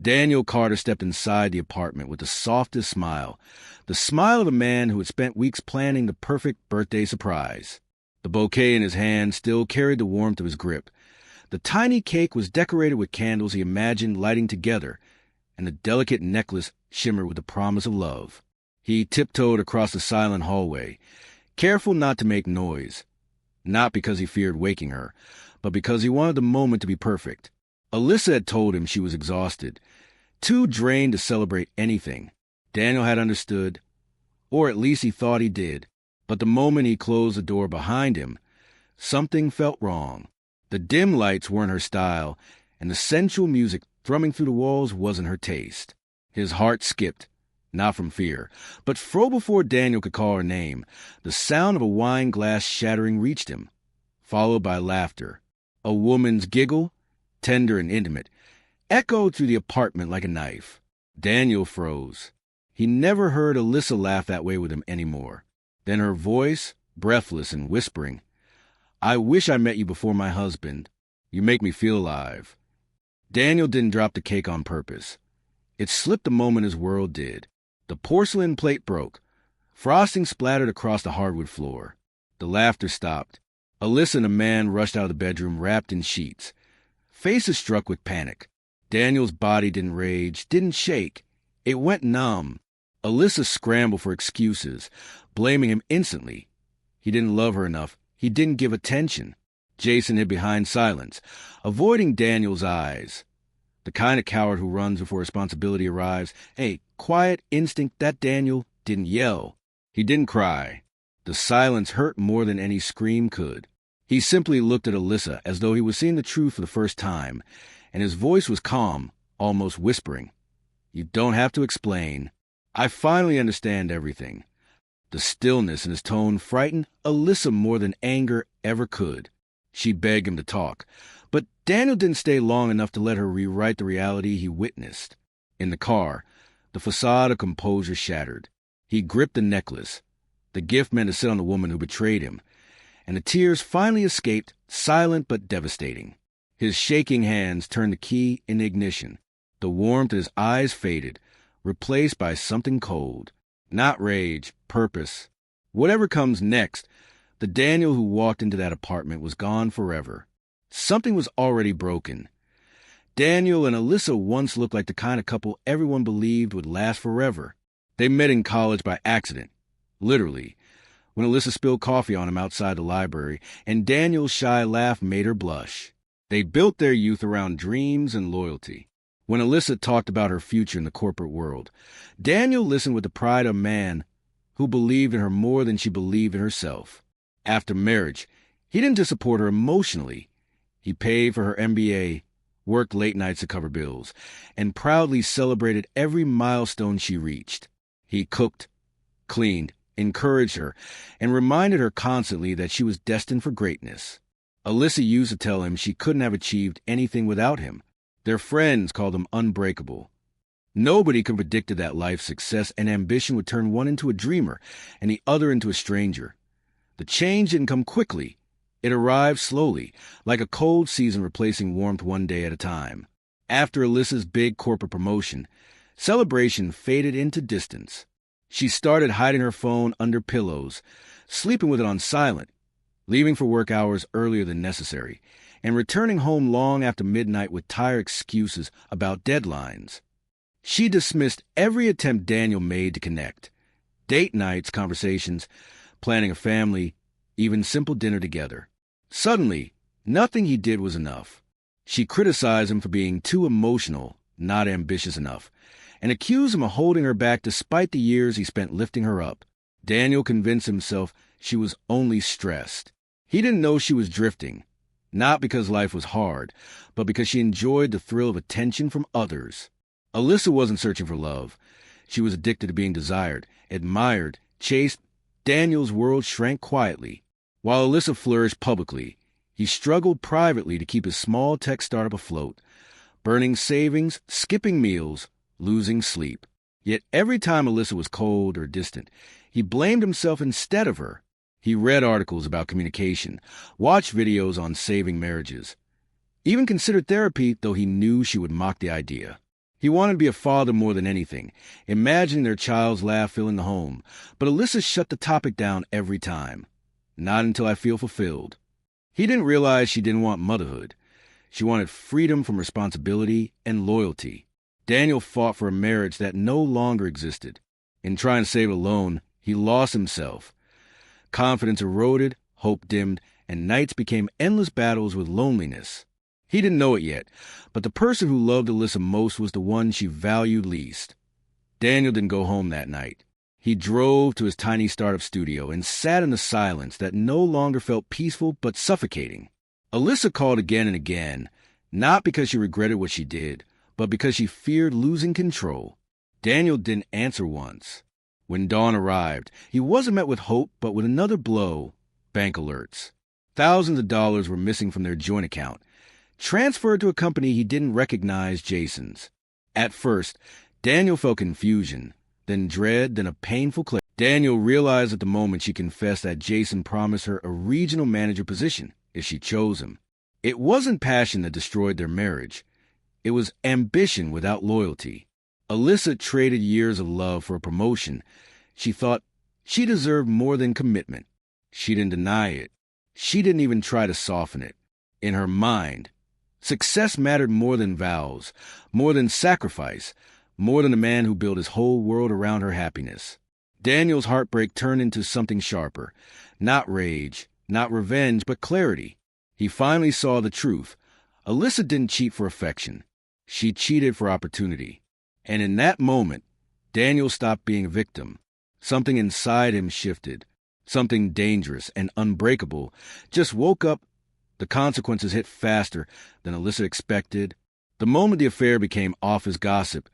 Daniel Carter stepped inside the apartment with the softest smile, the smile of a man who had spent weeks planning the perfect birthday surprise. The bouquet in his hand still carried the warmth of his grip. The tiny cake was decorated with candles he imagined lighting together, and the delicate necklace shimmered with the promise of love. He tiptoed across the silent hallway, careful not to make noise, not because he feared waking her, but because he wanted the moment to be perfect. Alyssa had told him she was exhausted, too drained to celebrate anything. Daniel had understood, or at least he thought he did. But the moment he closed the door behind him, something felt wrong. The dim lights weren't her style, and the sensual music thrumming through the walls wasn't her taste. His heart skipped, not from fear, but before Daniel could call her name, the sound of a wine glass shattering reached him, followed by laughter. A woman's giggle, tender and intimate, echoed through the apartment like a knife. Daniel froze. He never heard Alyssa laugh that way with him anymore. Then her voice, breathless and whispering, "I wish I met you before my husband. You make me feel alive." Daniel didn't drop the cake on purpose. It slipped the moment his world did. The porcelain plate broke. Frosting splattered across the hardwood floor. The laughter stopped. Alyssa and a man rushed out of the bedroom wrapped in sheets, faces struck with panic. Daniel's body didn't rage, didn't shake. It went numb. Alyssa scrambled for excuses, blaming him instantly. He didn't love her enough. He didn't give attention. Jason hid behind silence, avoiding Daniel's eyes. The kind of coward who runs before responsibility arrives. A quiet instinct that Daniel didn't yell. He didn't cry. The silence hurt more than any scream could. He simply looked at Alyssa as though he was seeing the truth for the first time, and his voice was calm, almost whispering. "You don't have to explain. I finally understand everything." The stillness in his tone frightened Alyssa more than anger ever could. She begged him to talk, but Daniel didn't stay long enough to let her rewrite the reality he witnessed. In the car, the facade of composure shattered. He gripped the necklace. The gift meant to sit on the woman who betrayed him, and the tears finally escaped, silent but devastating. His shaking hands turned the key in the ignition. The warmth in his eyes faded, replaced by something cold. Not rage, purpose. Whatever comes next, the Daniel who walked into that apartment was gone forever. Something was already broken. Daniel and Alyssa once looked like the kind of couple everyone believed would last forever. They met in college by accident, literally, when Alyssa spilled coffee on him outside the library, and Daniel's shy laugh made her blush. They built their youth around dreams and loyalty. When Alyssa talked about her future in the corporate world, Daniel listened with the pride of a man who believed in her more than she believed in herself. After marriage, he didn't just support her emotionally. He paid for her MBA, worked late nights to cover bills, and proudly celebrated every milestone she reached. He cooked, cleaned, encouraged her, and reminded her constantly that she was destined for greatness. Alyssa used to tell him she couldn't have achieved anything without him. Their friends called him unbreakable. Nobody could have predicted that life, success, and ambition would turn one into a dreamer and the other into a stranger. The change didn't come quickly. It arrived slowly, like a cold season replacing warmth one day at a time. After Alyssa's big corporate promotion, celebration faded into distance. She started hiding her phone under pillows, sleeping with it on silent, leaving for work hours earlier than necessary, and returning home long after midnight with tired excuses about deadlines. She dismissed every attempt Daniel made to connect. Date nights, conversations, planning a family, even simple dinner together. Suddenly, nothing he did was enough. She criticized him for being too emotional, not ambitious enough, and accused him of holding her back despite the years he spent lifting her up. Daniel convinced himself she was only stressed. He didn't know she was drifting, not because life was hard, but because she enjoyed the thrill of attention from others. Alyssa wasn't searching for love. She was addicted to being desired, admired, chased. Daniel's world shrank quietly. While Alyssa flourished publicly, he struggled privately to keep his small tech startup afloat, burning savings, skipping meals, losing sleep. Yet every time Alyssa was cold or distant, he blamed himself instead of her. He read articles about communication, watched videos on saving marriages, even considered therapy, though he knew she would mock the idea. He wanted to be a father more than anything, imagining their child's laugh filling the home, but Alyssa shut the topic down every time. Not until I feel fulfilled. He didn't realize she didn't want motherhood. She wanted freedom from responsibility and loyalty. Daniel fought for a marriage that no longer existed. In trying to save it alone, he lost himself. Confidence eroded, hope dimmed, and nights became endless battles with loneliness. He didn't know it yet, but the person who loved Alyssa most was the one she valued least. Daniel didn't go home that night. He drove to his tiny startup studio and sat in the silence that no longer felt peaceful but suffocating. Alyssa called again and again, not because she regretted what she did, but because she feared losing control. Daniel didn't answer once. When dawn arrived, he wasn't met with hope, but with another blow: bank alerts. Thousands of dollars were missing from their joint account, transferred to a company he didn't recognize Jason's. At first, Daniel felt confusion, then dread, then a painful clarity. Daniel realized at the moment she confessed that Jason promised her a regional manager position if she chose him. It wasn't passion that destroyed their marriage. It was ambition without loyalty. Alyssa traded years of love for a promotion. She thought she deserved more than commitment. She didn't deny it. She didn't even try to soften it. In her mind, success mattered more than vows, more than sacrifice, more than a man who built his whole world around her happiness. Daniel's heartbreak turned into something sharper. Not rage, not revenge, but clarity. He finally saw the truth. Alyssa didn't cheat for affection. She cheated for opportunity. And in that moment, Daniel stopped being a victim. Something inside him shifted. Something dangerous and unbreakable just woke up. The consequences hit faster than Alyssa expected. The moment the affair became office gossip,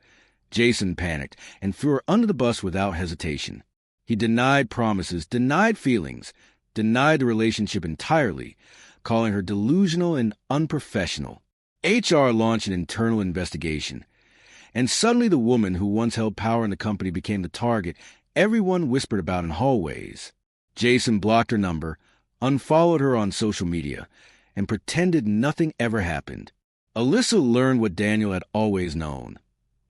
Jason panicked and threw her under the bus without hesitation. He denied promises, denied feelings, denied the relationship entirely, calling her delusional and unprofessional. HR launched an internal investigation. And suddenly the woman who once held power in the company became the target everyone whispered about in hallways. Jason blocked her number, unfollowed her on social media, and pretended nothing ever happened. Alyssa learned what Daniel had always known.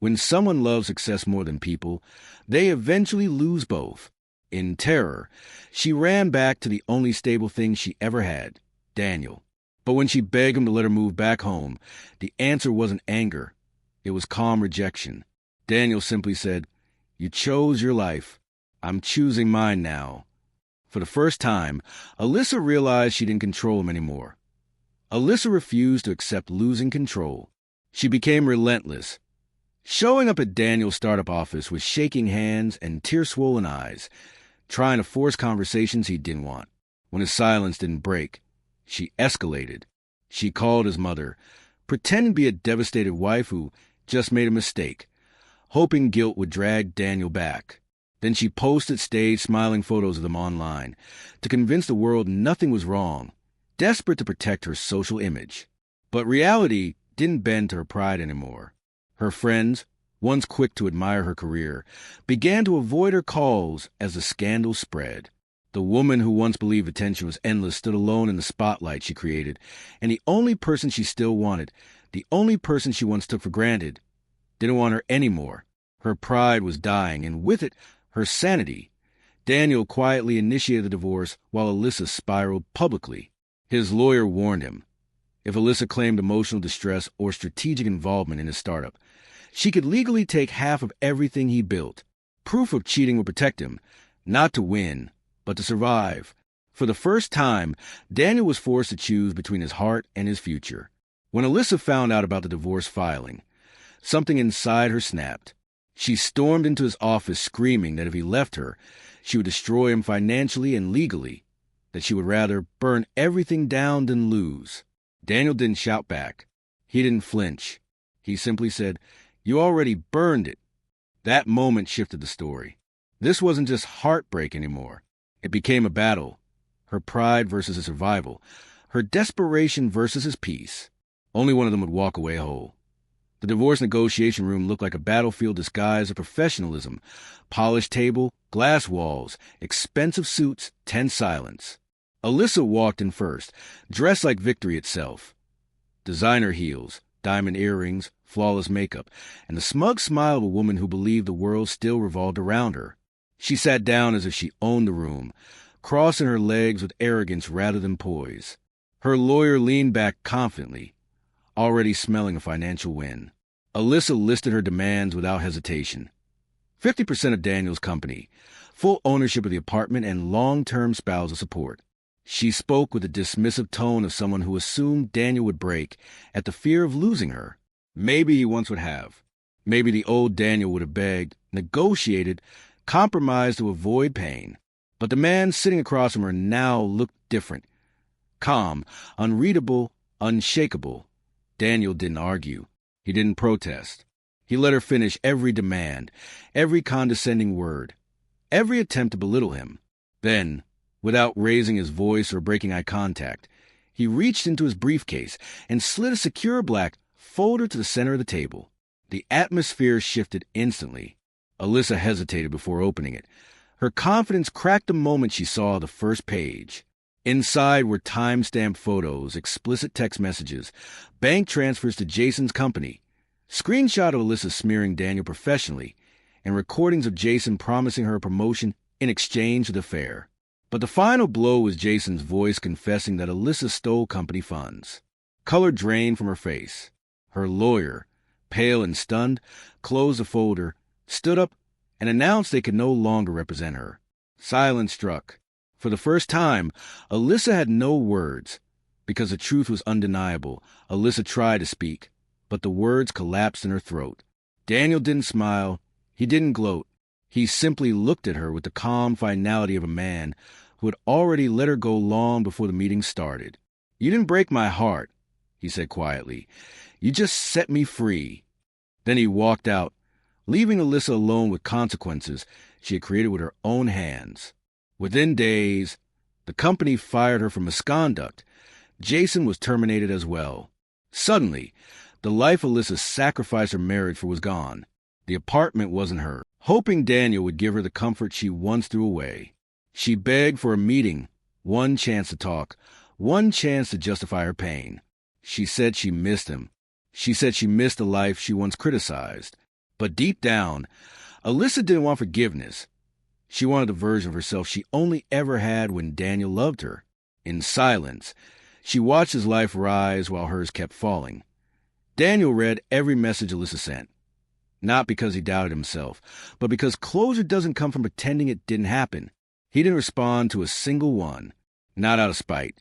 When someone loves success more than people, they eventually lose both. In terror, she ran back to the only stable thing she ever had, Daniel. But when she begged him to let her move back home, the answer wasn't anger. It was calm rejection. Daniel simply said, "You chose your life. I'm choosing mine now." For the first time, Alyssa realized she didn't control him anymore. Alyssa refused to accept losing control. She became relentless, showing up at Daniel's startup office with shaking hands and tear-swollen eyes, trying to force conversations he didn't want. When his silence didn't break, she escalated. She called his mother, pretending to be a devastated wife who just made a mistake, hoping guilt would drag Daniel back. Then she posted staged smiling photos of them online to convince the world nothing was wrong, desperate to protect her social image. But reality didn't bend to her pride anymore. Her friends, once quick to admire her career, began to avoid her calls as the scandal spread. The woman who once believed attention was endless stood alone in the spotlight she created, and the only person she still wanted, the only person she once took for granted, didn't want her anymore. Her pride was dying, and with it, her sanity. Daniel quietly initiated the divorce while Alyssa spiraled publicly. His lawyer warned him. If Alyssa claimed emotional distress or strategic involvement in his startup, she could legally take half of everything he built. Proof of cheating would protect him, not to win, but to survive. For the first time, Daniel was forced to choose between his heart and his future. When Alyssa found out about the divorce filing, something inside her snapped. She stormed into his office screaming that if he left her, she would destroy him financially and legally, that she would rather burn everything down than lose. Daniel didn't shout back. He didn't flinch. He simply said, "You already burned it." That moment shifted the story. This wasn't just heartbreak anymore. It became a battle. Her pride versus his survival. Her desperation versus his peace. Only one of them would walk away whole. The divorce negotiation room looked like a battlefield disguised as professionalism. Polished table, glass walls, expensive suits, tense silence. Alyssa walked in first, dressed like victory itself. Designer heels, diamond earrings, flawless makeup, and the smug smile of a woman who believed the world still revolved around her. She sat down as if she owned the room, crossing her legs with arrogance rather than poise. Her lawyer leaned back confidently, already smelling a financial win. Alyssa listed her demands without hesitation. 50% of Daniel's company, full ownership of the apartment, and long-term spousal support. She spoke with the dismissive tone of someone who assumed Daniel would break at the fear of losing her. Maybe he once would have. Maybe the old Daniel would have begged, negotiated, compromised to avoid pain. But the man sitting across from her now looked different. Calm, unreadable, unshakable. Daniel didn't argue. He didn't protest. He let her finish every demand, every condescending word, every attempt to belittle him. Then, without raising his voice or breaking eye contact, he reached into his briefcase and slid a secure black folder to the center of the table. The atmosphere shifted instantly. Alyssa hesitated before opening it. Her confidence cracked the moment she saw the first page. Inside were time-stamped photos, explicit text messages, bank transfers to Jason's company, screenshot of Alyssa smearing Daniel professionally, and recordings of Jason promising her a promotion in exchange for the affair. But the final blow was Jason's voice confessing that Alyssa stole company funds. Color drained from her face. Her lawyer, pale and stunned, closed the folder, stood up, and announced they could no longer represent her. Silence struck. For the first time, Alyssa had no words. Because the truth was undeniable, Alyssa tried to speak, but the words collapsed in her throat. Daniel didn't smile. He didn't gloat. He simply looked at her with the calm finality of a man who had already let her go long before the meeting started. "You didn't break my heart," he said quietly. "You just set me free." Then he walked out, leaving Alyssa alone with consequences she had created with her own hands. Within days, the company fired her for misconduct. Jason was terminated as well. Suddenly, the life Alyssa sacrificed her marriage for was gone. The apartment wasn't hers. Hoping Daniel would give her the comfort she once threw away, she begged for a meeting, one chance to talk, one chance to justify her pain. She said she missed him. She said she missed the life she once criticized. But deep down, Alyssa didn't want forgiveness. She wanted the version of herself she only ever had when Daniel loved her. In silence, she watched his life rise while hers kept falling. Daniel read every message Alyssa sent. Not because he doubted himself, but because closure doesn't come from pretending it didn't happen. He didn't respond to a single one, not out of spite,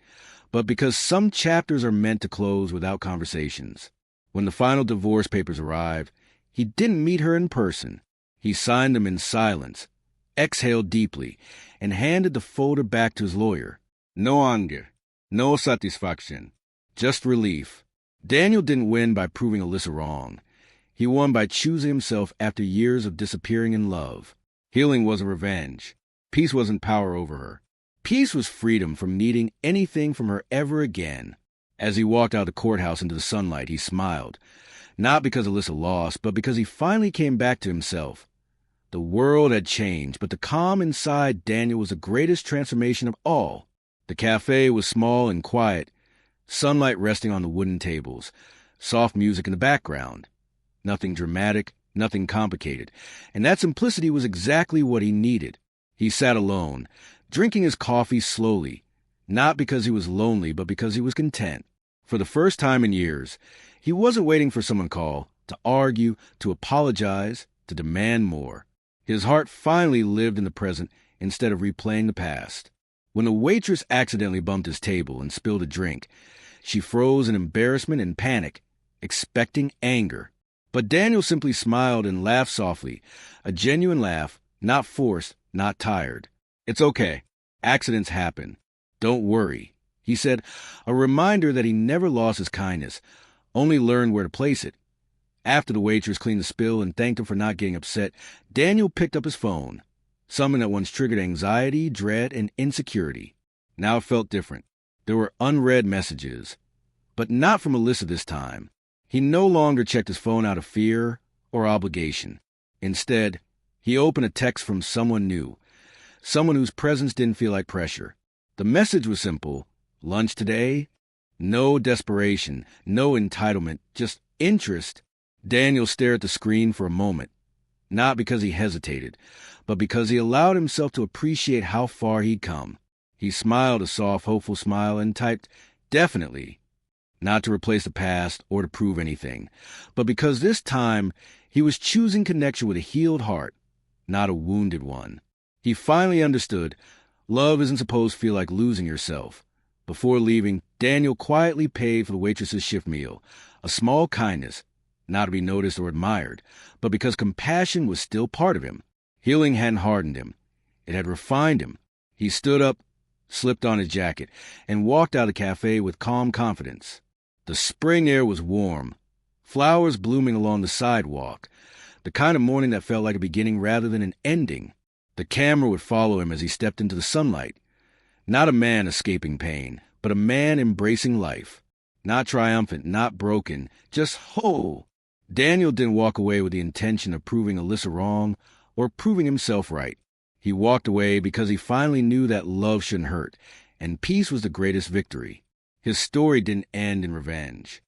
but because some chapters are meant to close without conversations. When the final divorce papers arrived, he didn't meet her in person. He signed them in silence, exhaled deeply, and handed the folder back to his lawyer. No anger, no satisfaction, just relief. Daniel didn't win by proving Alyssa wrong. He won by choosing himself after years of disappearing in love. Healing wasn't revenge. Peace wasn't power over her. Peace was freedom from needing anything from her ever again. As he walked out of the courthouse into the sunlight, he smiled. Not because Alyssa lost, but because he finally came back to himself. The world had changed, but the calm inside Daniel was the greatest transformation of all. The cafe was small and quiet, sunlight resting on the wooden tables, soft music in the background. Nothing dramatic, nothing complicated, and that simplicity was exactly what he needed. He sat alone, drinking his coffee slowly, not because he was lonely, but because he was content. For the first time in years, he wasn't waiting for someone to call, to argue, to apologize, to demand more. His heart finally lived in the present instead of replaying the past. When the waitress accidentally bumped his table and spilled a drink, she froze in embarrassment and panic, expecting anger. But Daniel simply smiled and laughed softly, a genuine laugh, not forced, not tired. "It's okay. Accidents happen. Don't worry," he said, a reminder that he never lost his kindness, only learned where to place it. After the waitress cleaned the spill and thanked him for not getting upset, Daniel picked up his phone, something that once triggered anxiety, dread, and insecurity. Now it felt different. There were unread messages, but not from Alyssa this time. He no longer checked his phone out of fear or obligation. Instead, he opened a text from someone new, someone whose presence didn't feel like pressure. The message was simple. Lunch today? No desperation, no entitlement, just Interest? Daniel stared at the screen for a moment, not because he hesitated, but because he allowed himself to appreciate how far he'd come. He smiled a soft, hopeful smile and typed, "Definitely." Not to replace the past or to prove anything, but because this time he was choosing connection with a healed heart, not a wounded one. He finally understood love isn't supposed to feel like losing yourself. Before leaving, Daniel quietly paid for the waitress's shift meal, a small kindness, not to be noticed or admired, but because compassion was still part of him. Healing hadn't hardened him. It had refined him. He stood up, slipped on his jacket, and walked out of the cafe with calm confidence. The spring air was warm, flowers blooming along the sidewalk, the kind of morning that felt like a beginning rather than an ending. The camera would follow him as he stepped into the sunlight. Not a man escaping pain, but a man embracing life. Not triumphant, not broken, just whole. Daniel didn't walk away with the intention of proving Alyssa wrong or proving himself right. He walked away because he finally knew that love shouldn't hurt, and peace was the greatest victory. His story didn't end in revenge.